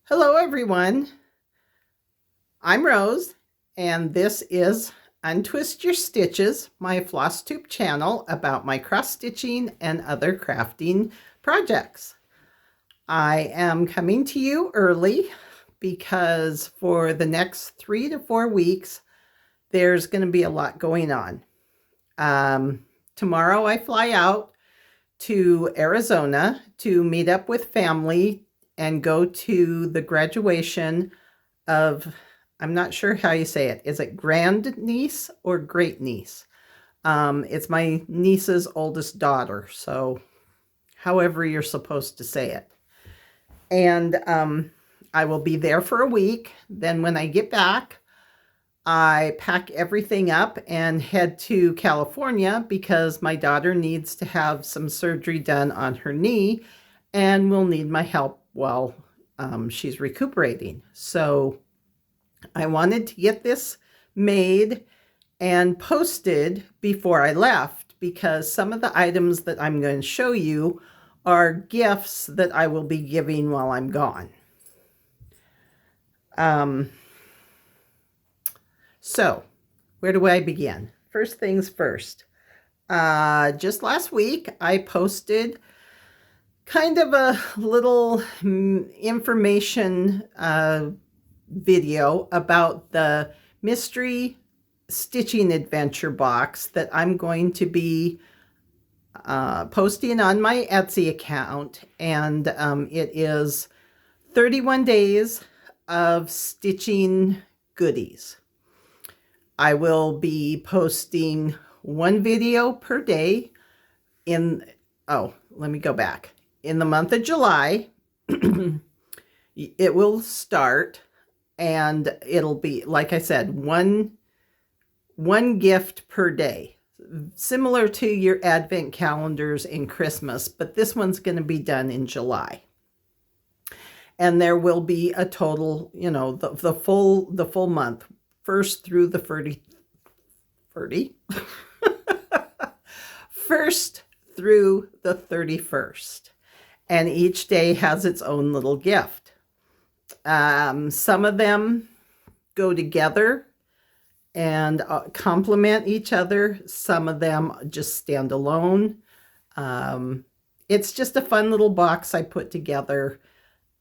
Hello everyone, I'm Rose and this is Untwist Your Stitches, my Flosstube channel about my cross stitching and other crafting projects. I am coming to you early because for the next 3 to 4 weeks there's going to be a lot going on. Tomorrow I fly out to Arizona to meet up with family and go to the graduation of, I'm not sure how you say it. Is it grand niece or great niece? It's my niece's oldest daughter, so however you're supposed to say it. And I will be there for a week. Then when I get back, I pack everything up and head to California because my daughter needs to have some surgery done on her knee and will need my help while she's recuperating. So I wanted to get this made and posted before I left because some of the items that I'm going to show you are gifts that I will be giving while I'm gone. So where do I begin? First things first. Just last week, I posted kind of a little information video about the mystery stitching adventure box that I'm going to be posting on my Etsy account. And it is 31 days of stitching goodies. I will be posting one video per day in, let me go back. In the month of July, it will start and it'll be, like I said, one gift per day, similar to your advent calendars in Christmas, but this one's going to be done in July. And there will be a total, the full month, first through the 30, first through the 31st. And each day has its own little gift. Some of them go together and complement each other. Some of them just stand alone. It's just a fun little box I put together.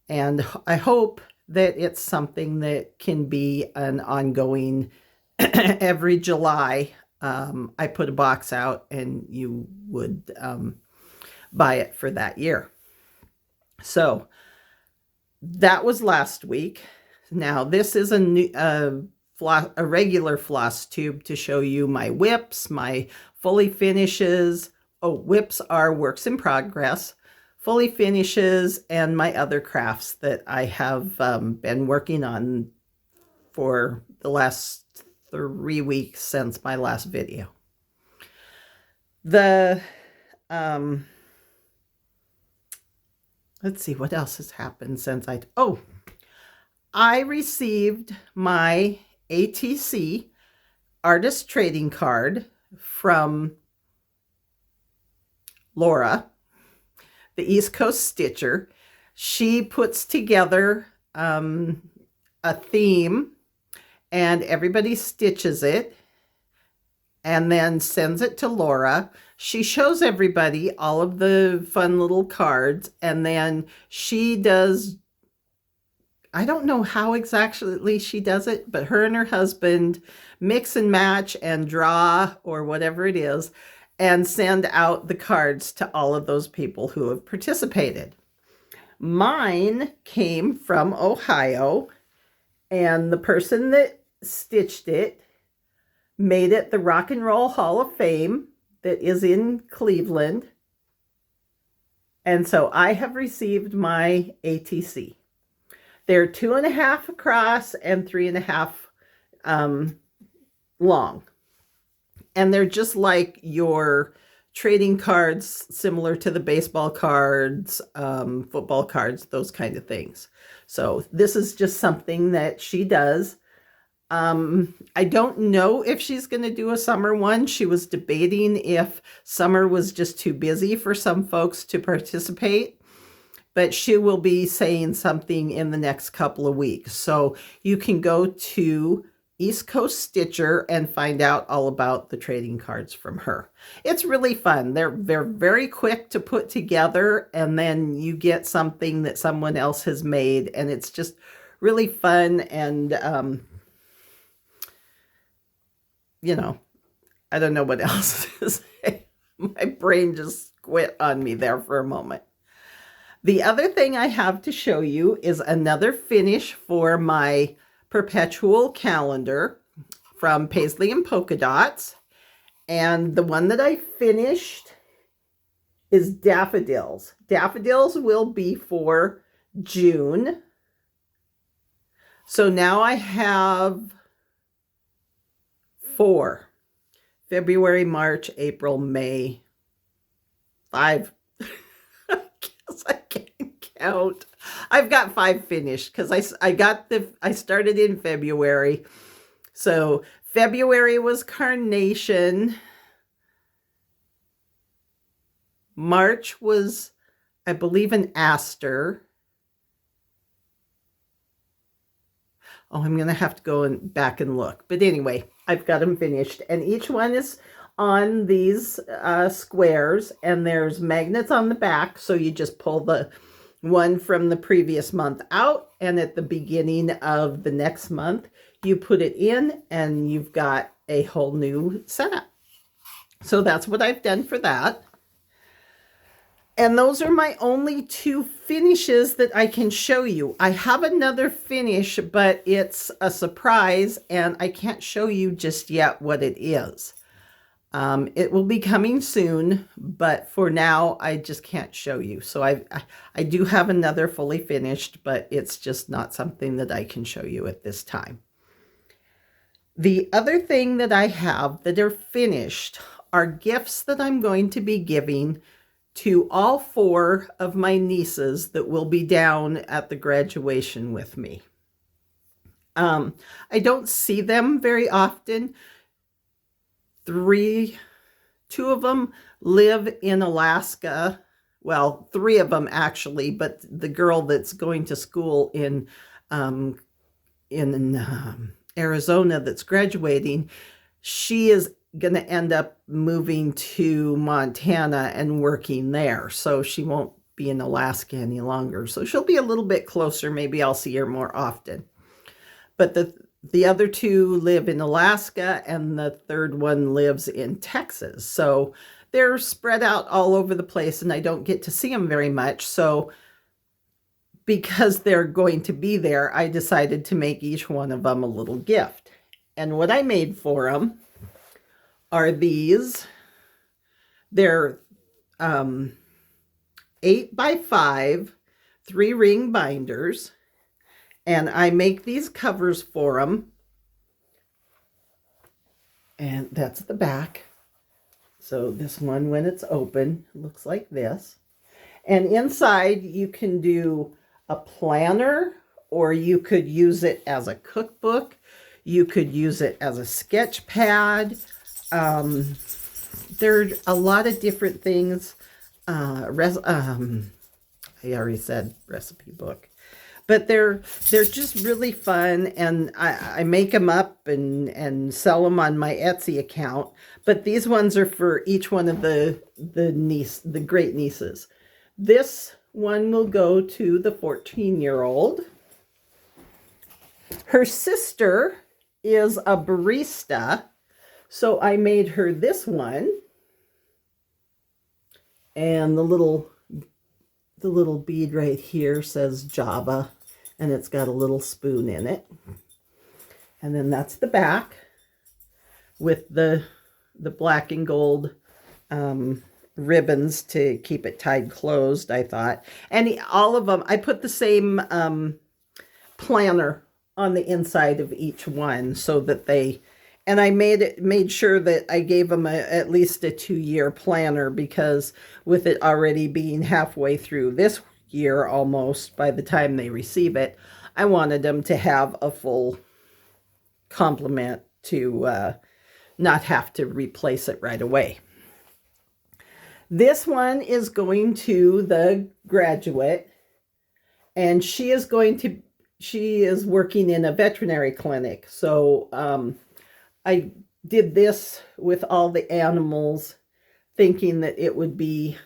And I hope that it's something that can be an ongoing, every July, I put a box out and you would buy it for that year. So that was last week. Now this is a regular floss tube to show you my whips, my fully finishes. Whips are works in progress. Fully finishes and my other crafts that I have been working on for the last 3 weeks since my last video. Let's see what else has happened since I received my ATC artist trading card from Laura, the East Coast Stitcher. She puts together a theme and everybody stitches it and then sends it to Laura. She shows everybody all of the fun little cards and then she does, I don't know how exactly she does it, but her and her husband mix and match and draw or whatever it is and send out the cards to all of those people who have participated. Mine came from Ohio, and the person that stitched it made it the Rock and Roll Hall of Fame that is in Cleveland. And so I have received my ATC. They're 2.5 across and 3.5 long. And they're just like your trading cards, similar to the baseball cards, football cards, those kind of things. So this is just something that she does. I don't know if she's going to do a summer one. She was debating if summer was just too busy for some folks to participate. but she will be saying something in the next couple of weeks. So you can go to East Coast Stitcher and find out all about the trading cards from her. It's really fun. They're very quick to put together, and then you get something that someone else has made, and it's just really fun. And you know, I don't know what else to say. My brain just quit on me there for a moment. The other thing I have to show you is another finish for my perpetual calendar from Paisley and Polka Dots. And the one that I finished is Daffodils. Daffodils will be for June. So now I have 4. February, March, April, May. 5. I guess I can't count. I've got 5 finished because I started in February. So February was Carnation. March was, I believe, an Aster. Oh, I'm going to have to go back and look. But anyway, I've got them finished. And each one is on these squares. And there's magnets on the back. So you just pull the one from the previous month out. And at the beginning of the next month, you put it in. And you've got a whole new setup. So that's what I've done for that. And those are my only 2 finishes that I can show you. I have another finish, but it's a surprise, and I can't show you just yet what it is. It will be coming soon, but for now, I just can't show you. So I do have another fully finished, but it's just not something that I can show you at this time. The other thing that I have that are finished are gifts that I'm going to be giving to all 4 of my nieces that will be down at the graduation with me. I don't see them very often. 2 of them live in Alaska. Well, 3 of them actually, but the girl that's going to school in Arizona that's graduating, she is going to end up moving to Montana and working there. So she won't be in Alaska any longer. So she'll be a little bit closer. Maybe I'll see her more often. But the other 2 live in Alaska, and the 3rd one lives in Texas. So they're spread out all over the place, and I don't get to see them very much. So because they're going to be there, I decided to make each one of them a little gift. And what I made for them are these. They're 8 by 5 3-ring binders, and I make these covers for them. And that's the back. So this one, when it's open, looks like this. And inside you can do a planner, or you could use it as a cookbook. You could use it as a sketch pad. There are a lot of different things. I already said recipe book, but they're just really fun, and I make them up and sell them on my Etsy account. But these ones are for each one of the great nieces. This one will go to the 14-year-old. Her sister is a barista. So I made her this one, and the little bead right here says Java, and it's got a little spoon in it. And then that's the back with the black and gold ribbons to keep it tied closed, I thought. And all of them, I put the same planner on the inside of each one so that they... And I made sure that I gave them at least a 2-year planner, because with it already being halfway through this year almost by the time they receive it, I wanted them to have a full complement to not have to replace it right away. This one is going to the graduate, And she is working in a veterinary clinic. So I did this with all the animals, thinking that it would be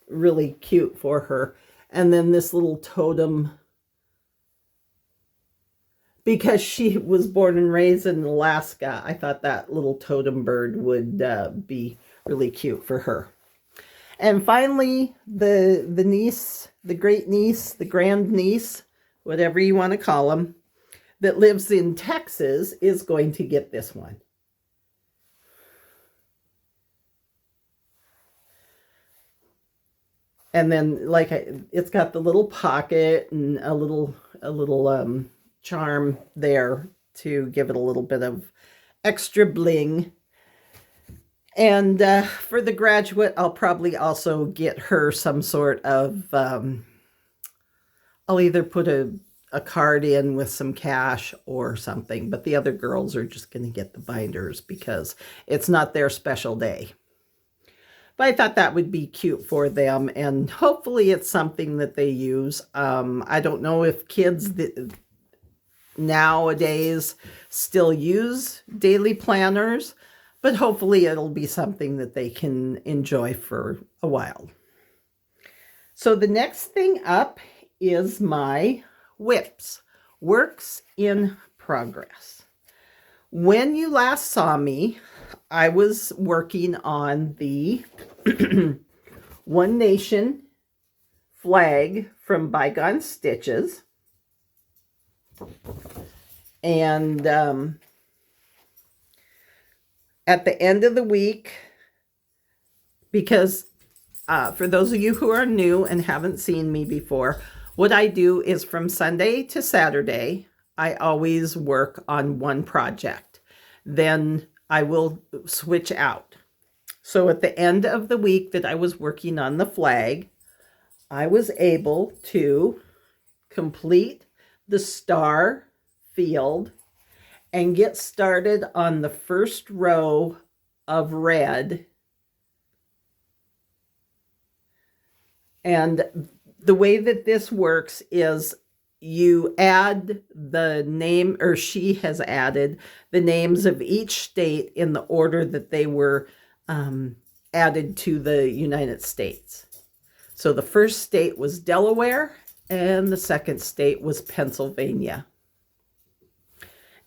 really cute for her. And then this little totem, because she was born and raised in Alaska, I thought that little totem bird would be really cute for her. And finally, the niece, the great niece, the grand niece, whatever you want to call them, that lives in Texas is going to get this one. And then, it's got the little pocket and a little charm there to give it a little bit of extra bling. And for the graduate, I'll probably also get her some sort of, I'll either put a card in with some cash or something, but the other girls are just going to get the binders because it's not their special day. But I thought that would be cute for them, and hopefully it's something that they use. I don't know if kids nowadays still use daily planners, but hopefully it'll be something that they can enjoy for a while. So the next thing up is my whips, works in progress. When you last saw me, I was working on the One Nation flag from Bygone Stitches. And at the end of the week, because for those of you who are new and haven't seen me before, what I do is from Sunday to Saturday, I always work on one project. Then I will switch out. So at the end of the week that I was working on the flag, I was able to complete the star field and get started on the first row of red. And the way that this works is you add the name, or she has added the names of each state in the order that they were added to the United States. So the first state was Delaware, and the second state was Pennsylvania.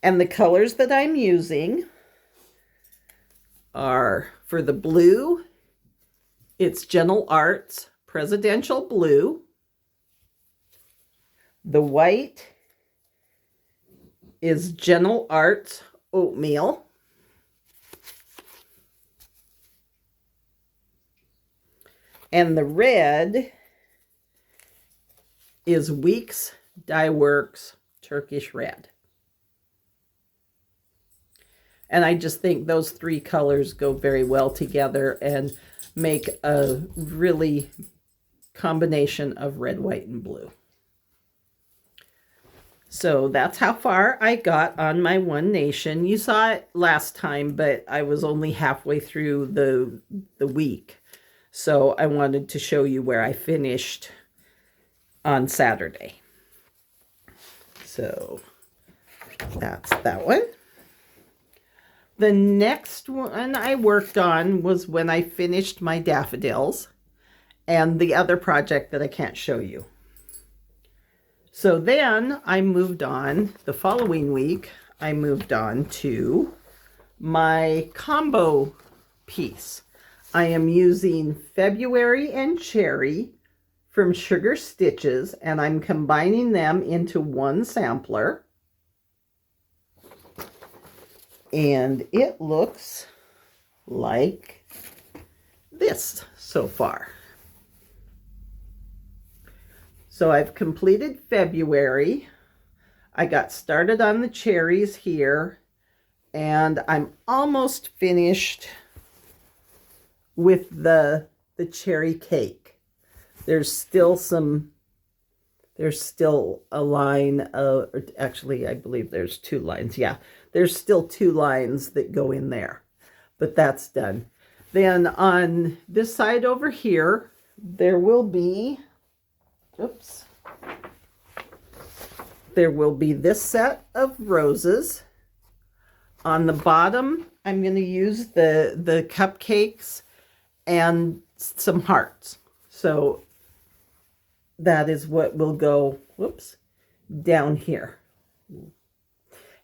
And the colors that I'm using are, for the blue, it's Gentle Arts Presidential Blue. The white is Gentle Arts Oatmeal. And the red is Weeks Dye Works Turkish Red. And I just think those three colors go very well together and make a really combination of red, white, and blue. So that's how far I got on my One Nation. You saw it last time, but I was only halfway through the week. So I wanted to show you where I finished on Saturday. So that's that one. The next one I worked on was when I finished my daffodils and the other project that I can't show you. So then I moved on, the following week, I moved on to my combo piece. I am using February and Cherry from Sugar Stitches, and I'm combining them into one sampler. And it looks like this so far. So I've completed February. I got started on the cherries here, and I'm almost finished with the cherry cake. There's still a line of, actually I believe there's 2 lines. Yeah, there's still 2 lines that go in there, but that's done. Then on this side over here, there will be, oops, there will be this set of roses. On the bottom, I'm going to use the cupcakes and some hearts. So that is what will go, whoops, down here.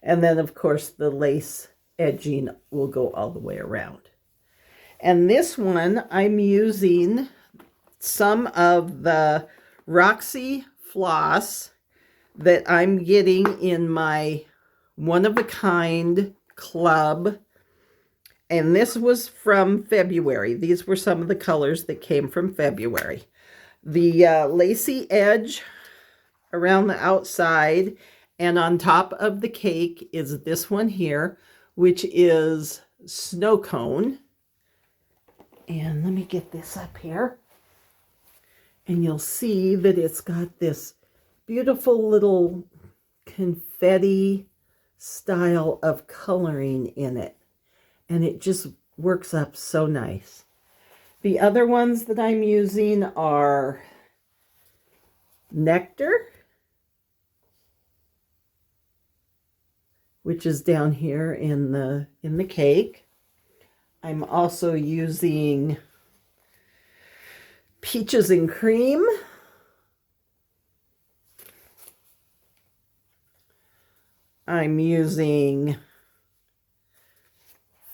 And then, of course, the lace edging will go all the way around. And this one, I'm using some of the Roxy floss that I'm getting in my one-of-a-kind club. And this was from February. These were some of the colors that came from February. The lacy edge around the outside and on top of the cake is this one here, which is snow cone. And let me get this up here. And you'll see that it's got this beautiful little confetti style of coloring in it. And it just works up so nice. The other ones that I'm using are Nectar, which is down here in the cake. I'm also using Peaches and Cream. I'm using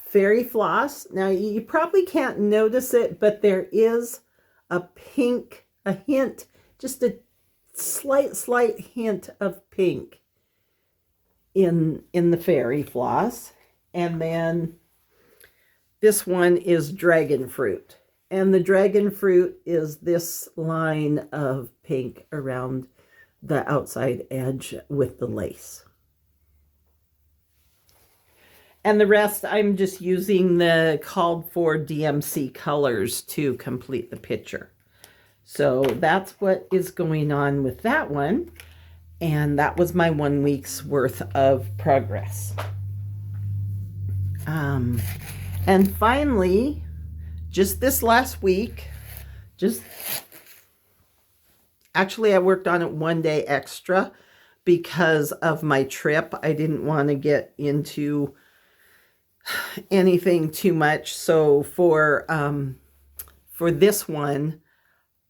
Fairy Floss. Now, you probably can't notice it, but there is a pink, a hint, just a slight hint of pink in the Fairy Floss. And then this one is Dragonfruit. And the Dragonfruit is this line of pink around the outside edge with the lace. And the rest, I'm just using the called for DMC colors to complete the picture. So that's what is going on with that one. And that was my 1 week's worth of progress. And finally, just this last week, actually I worked on it 1 day extra because of my trip. I didn't want to get into anything too much. So for this one,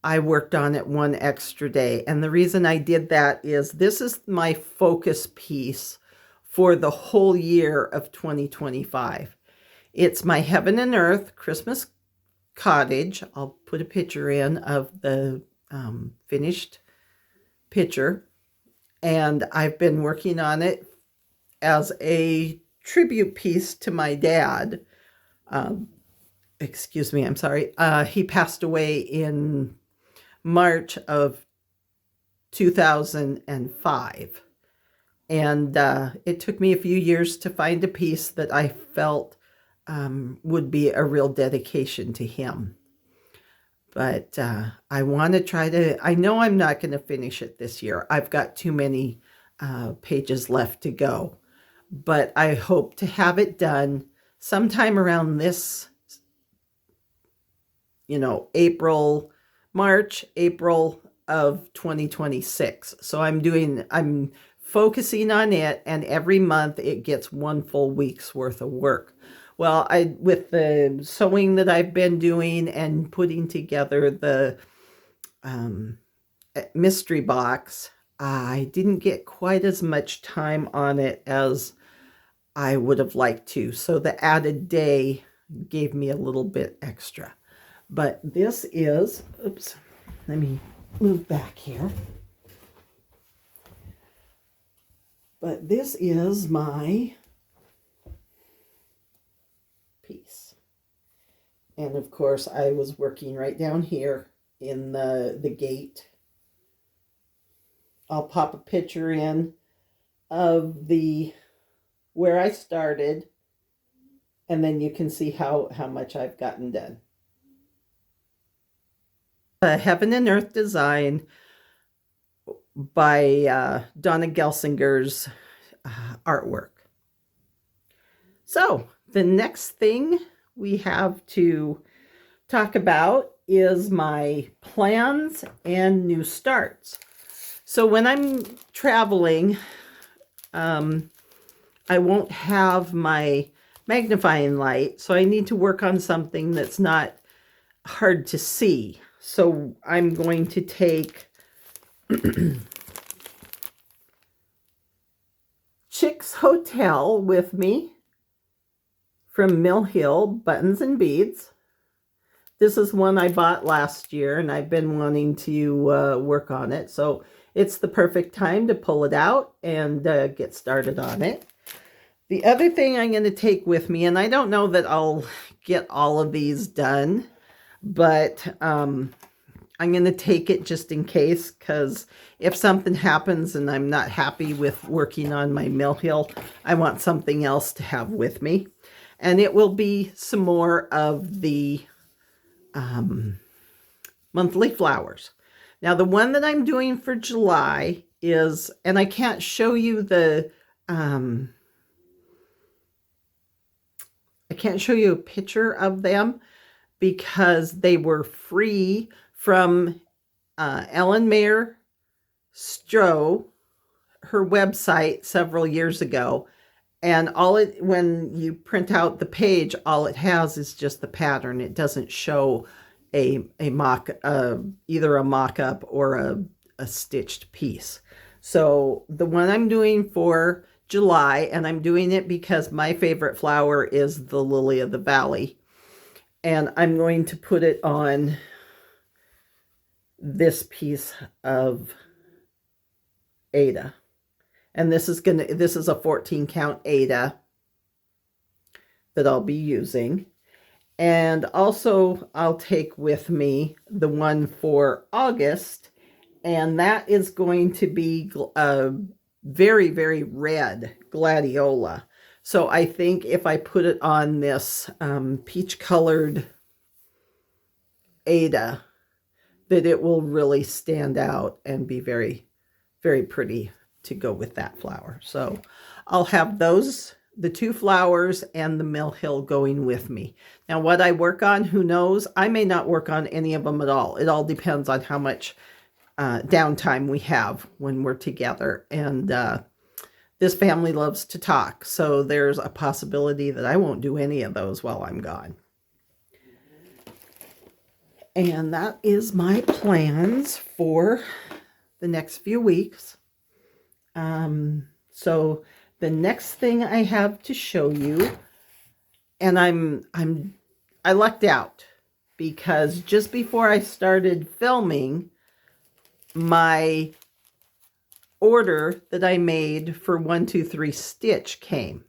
I worked on it 1 extra day. And the reason I did that is this is my focus piece for the whole year of 2025. It's my Heaven and Earth Christmas Cottage. I'll put a picture in of the finished picture. And I've been working on it as a tribute piece to my dad. Excuse me, I'm sorry. He passed away in March of 2005. And it took me a few years to find a piece that I felt would be a real dedication to him. But I want to try to, I know I'm not going to finish it this year. I've got too many pages left to go. But I hope to have it done sometime around this, March, April of 2026. So I'm focusing on it, and every month it gets 1 full week's worth of work. Well, with the sewing that I've been doing and putting together the mystery box, I didn't get quite as much time on it as I would have liked to. So the added day gave me a little bit extra. But this is, oops, let me move back here. But this is my piece. And of course, I was working right down here in the gate. I'll pop a picture in of where I started, and then you can see how much I've gotten done. A Heaven and Earth design by Dona Gelsinger's artwork. So the next thing we have to talk about is my plans and new starts. So when I'm traveling, I won't have my magnifying light, so I need to work on something that's not hard to see. So I'm going to take Chick's Hotel with me from Mill Hill, Buttons and Beads. This is one I bought last year, and I've been wanting to work on it. So it's the perfect time to pull it out and get started on it. The other thing I'm going to take with me, and I don't know that I'll get all of these done, but I'm going to take it just in case, because if something happens and I'm not happy with working on my Mill Hill, I want something else to have with me. And it will be some more of the monthly flowers. Now, the one that I'm doing for July is, and I can't show you the, I can't show you a picture of them because they were free from Ellen Maurer-Stroh, her website several years ago. And when you print out the page, all it has is just the pattern. It doesn't show either a mock-up or a stitched piece. So the one I'm doing for July, and I'm doing it because my favorite flower is the Lily of the Valley. And I'm going to put it on this piece of Ada. And this is a 14 count Ada that I'll be using. And also I'll take with me the one for August, and that is going to be a very, very red gladiola. So I think if I put it on this peach colored Ada, that it will really stand out and be very, very pretty to go with that flower. So I'll have those, the two flowers and the Mill Hill going with me. Now what I work on, who knows? I may not work on any of them at all. It all depends on how much downtime we have when we're together. And this family loves to talk, so there's a possibility that I won't do any of those while I'm gone. And that is my plans for the next few weeks. So the next thing I have to show you, and I lucked out because just before I started filming, my order that I made for 1-2-3 Stitch came.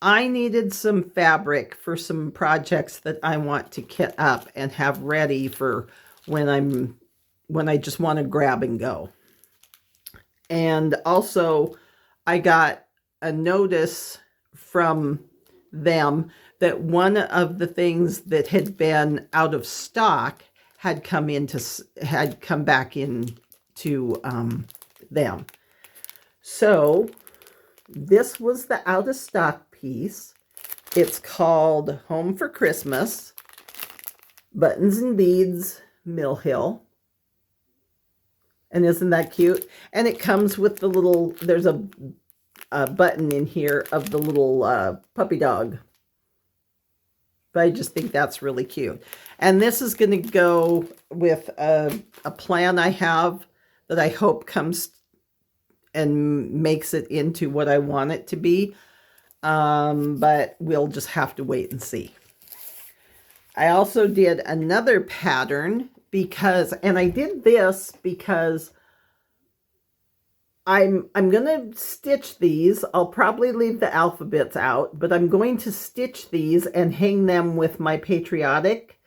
I needed some fabric for some projects that I want to kit up and have ready for when I just want to grab and go. And also I got a notice from them that one of the things that had been out of stock had come back into them. So this was the out of stock piece. It's called Home for Christmas, Buttons and Beads, Mill Hill. And isn't that cute? And it comes with the little, there's a button in here of the little puppy dog. But I just think that's really cute. And this is going to go with a plan I have that I hope comes and makes it into what I want it to be. But we'll just have to wait and see. I also did another pattern and I did this because I'm going to stitch these. I'll probably leave the alphabets out, but I'm going to stitch these and hang them with my patriotic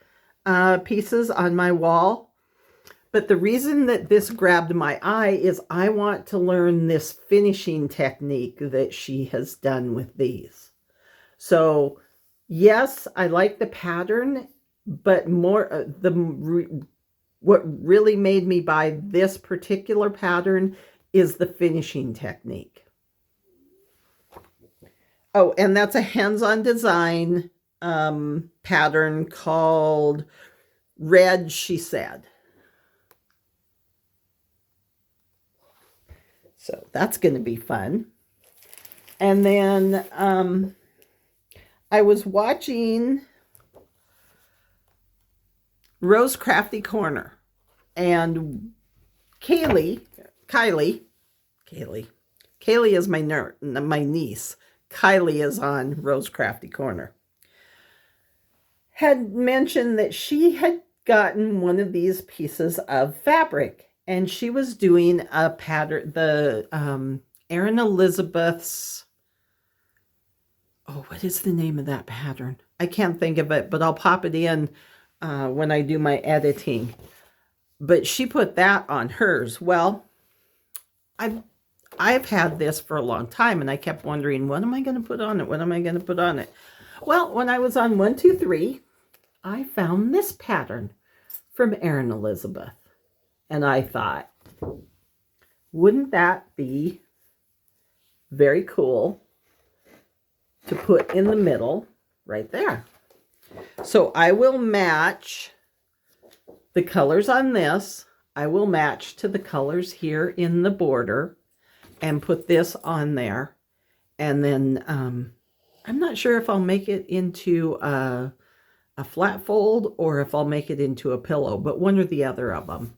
pieces on my wall. But the reason that this grabbed my eye is I want to learn this finishing technique that she has done with these. So yes, I like the pattern, but more what really made me buy this particular pattern is the finishing technique. Oh, and that's a hands-on design pattern called Red, She Said. So that's going to be fun. And then I was watching Rose Crafty Corner, and Kylie is my niece. Kylie is on Rose Crafty Corner. Had mentioned that she had gotten one of these pieces of fabric, and she was doing a pattern, the Erin Elizabeth's, oh, what is the name of that pattern? I can't think of it, but I'll pop it in when I do my editing. But she put that on hers. Well, I've had this for a long time, and I kept wondering, what am I going to put on it? What am I going to put on it? Well, when I was on 123, I found this pattern from Erin Elizabeth. And I thought, wouldn't that be very cool to put in the middle right there? So I will match the colors on this. I will match to the colors here in the border and put this on there. And then I'm not sure if I'll make it into a flat fold or if I'll make it into a pillow, but one or the other of them.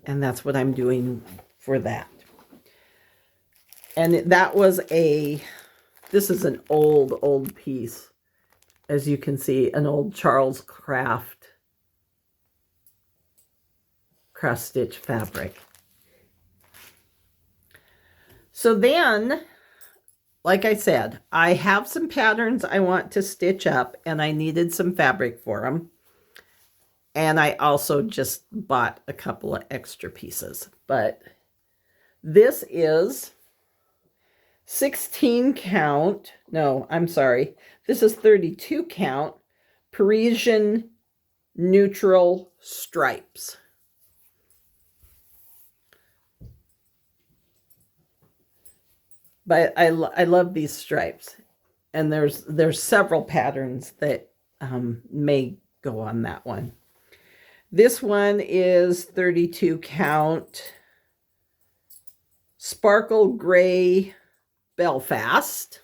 And that's what I'm doing for that. And that was this is an old piece. As you can see, an old Charles Craft stitch fabric. So then, like I said, I have some patterns I want to stitch up, and I needed some fabric for them. And I also just bought a couple of extra pieces. But this is 16 count. No, I'm sorry. This is 32 count Parisian neutral stripes. But I love these stripes. And there's several patterns that may go on that one. This one is 32 count Sparkle Gray Belfast.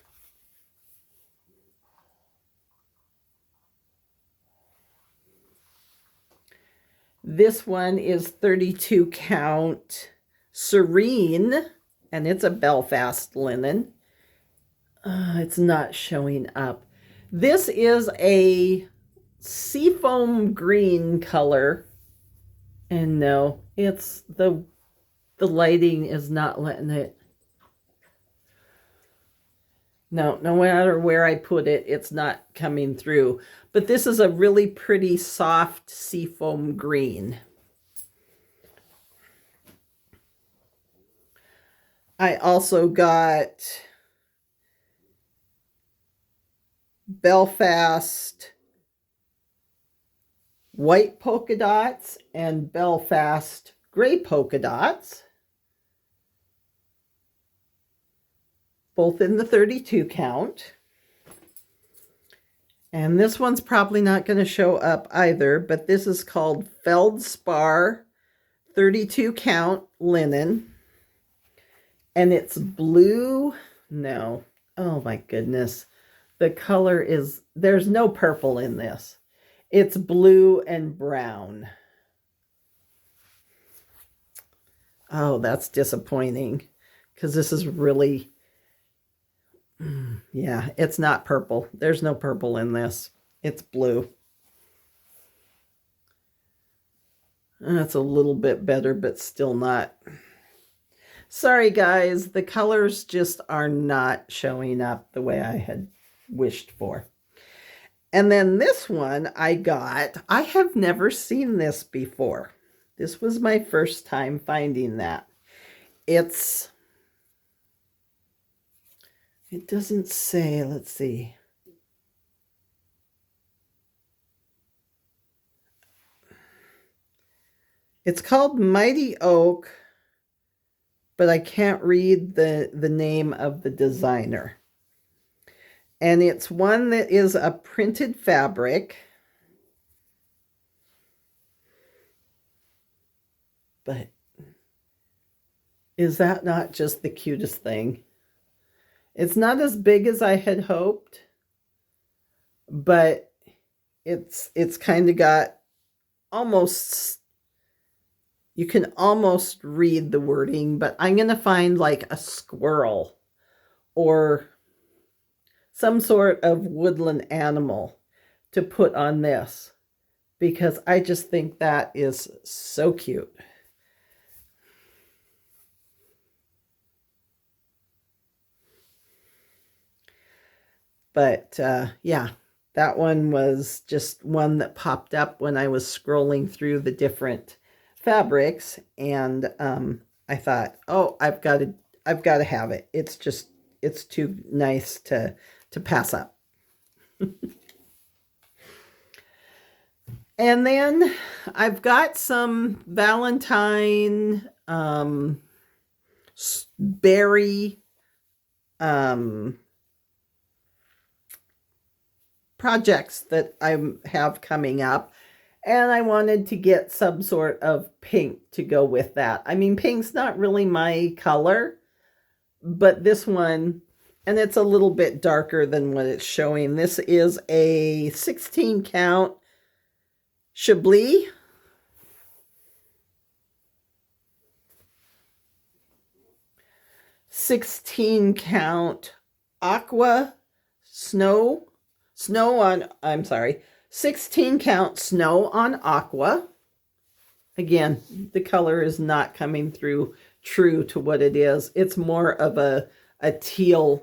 This one is 32 count Serene, and it's a Belfast linen. It's not showing up. This is a seafoam green color, and no, it's the lighting is not letting it. No matter where I put it, it's not coming through. But this is a really pretty soft seafoam green. I also got Belfast white polka dots and Belfast gray polka dots. Both in the 32 count. And this one's probably not going to show up either, but this is called Feldspar 32 count linen. And it's blue. No. Oh my goodness. The color is, there's no purple in this. It's blue and brown. Oh, that's disappointing because this is really, yeah, it's not purple. There's no purple in this. It's blue. That's a little bit better, but still not. Sorry, guys. The colors just are not showing up the way I had wished for. And then this one I got. I have never seen this before. This was my first time finding that. It doesn't say, let's see. It's called Mighty Oak, but I can't read the name of the designer. And it's one that is a printed fabric. But Is that not just the cutest thing? It's not as big as I had hoped, but it's kind of got almost, you can almost read the wording, but I'm going to find like a squirrel or some sort of woodland animal to put on this, because I just think that is so cute. But yeah, that one was just one that popped up when I was scrolling through the different fabrics, and I thought, oh, I've got to have it. It's too nice to pass up. And then I've got some Valentine berry projects that I have coming up, and I wanted to get some sort of pink to go with that. I mean, pink's not really my color, but this one, and it's a little bit darker than what it's showing. This is a 16 count Chablis. $16 count aqua snow on, I'm sorry, 16 count snow on aqua. Again, the color is not coming through true to what it is. It's more of a teal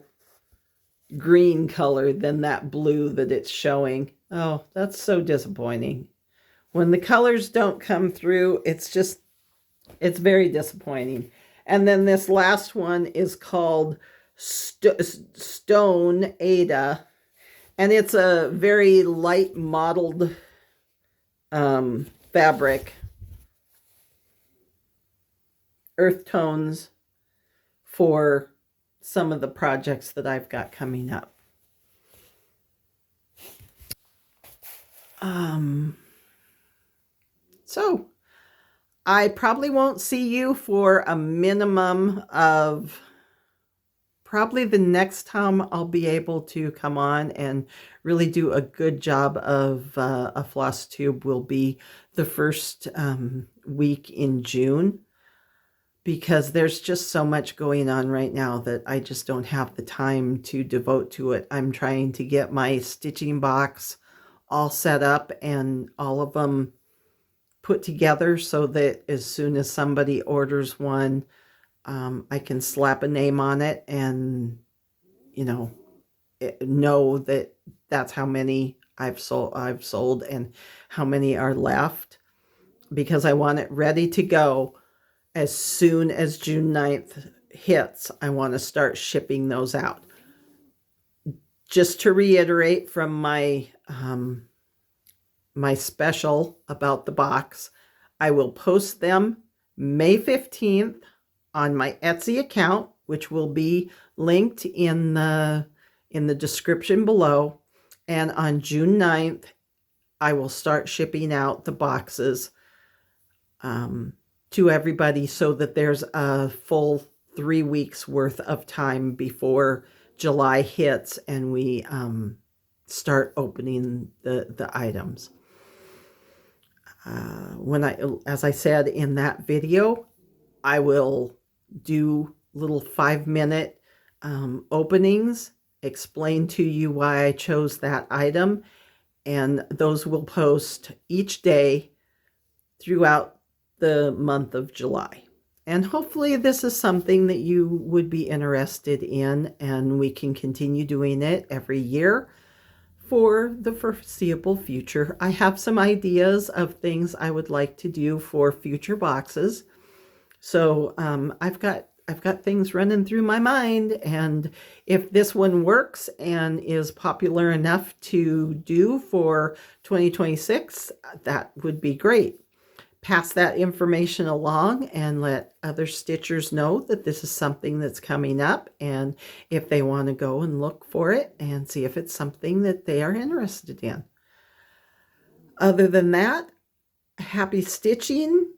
green color than that blue that it's showing. Oh, that's so disappointing. When the colors don't come through, it's very disappointing. And then this last one is called Stone Ada, and it's a very light mottled fabric, earth tones for some of the projects that I've got coming up. So I probably won't see you for a minimum of probably the next time I'll be able to come on and really do a good job of a floss tube will be the first week in June, because there's just so much going on right now that I just don't have the time to devote to it. I'm trying to get my stitching box all set up and all of them put together so that as soon as somebody orders one, I can slap a name on it and, know that that's how many I've sold and how many are left, because I want it ready to go as soon as June 9th hits. I want to start shipping those out. Just to reiterate from my my special about the box, I will post them May 15th on my Etsy account, which will be linked in the description below. And on June 9th, I will start shipping out the boxes to everybody so that there's a full 3 weeks worth of time before July hits and we start opening the items. As I said in that video, I will do little 5-minute openings, explain to you why I chose that item, and those will post each day throughout the month of July. And hopefully this is something that you would be interested in, and we can continue doing it every year for the foreseeable future. I have some ideas of things I would like to do for future boxes. So I've got things running through my mind, and if this one works and is popular enough to do for 2026, that would be great. Pass that information along and let other stitchers know that this is something that's coming up, and if they want to go and look for it and see if it's something that they are interested in. Other than that, happy stitching.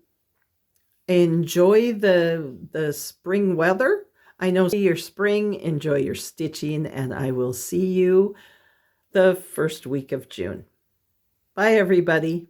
Enjoy the spring weather. I know your spring, enjoy your stitching, and I will see you the first week of June. Bye, everybody.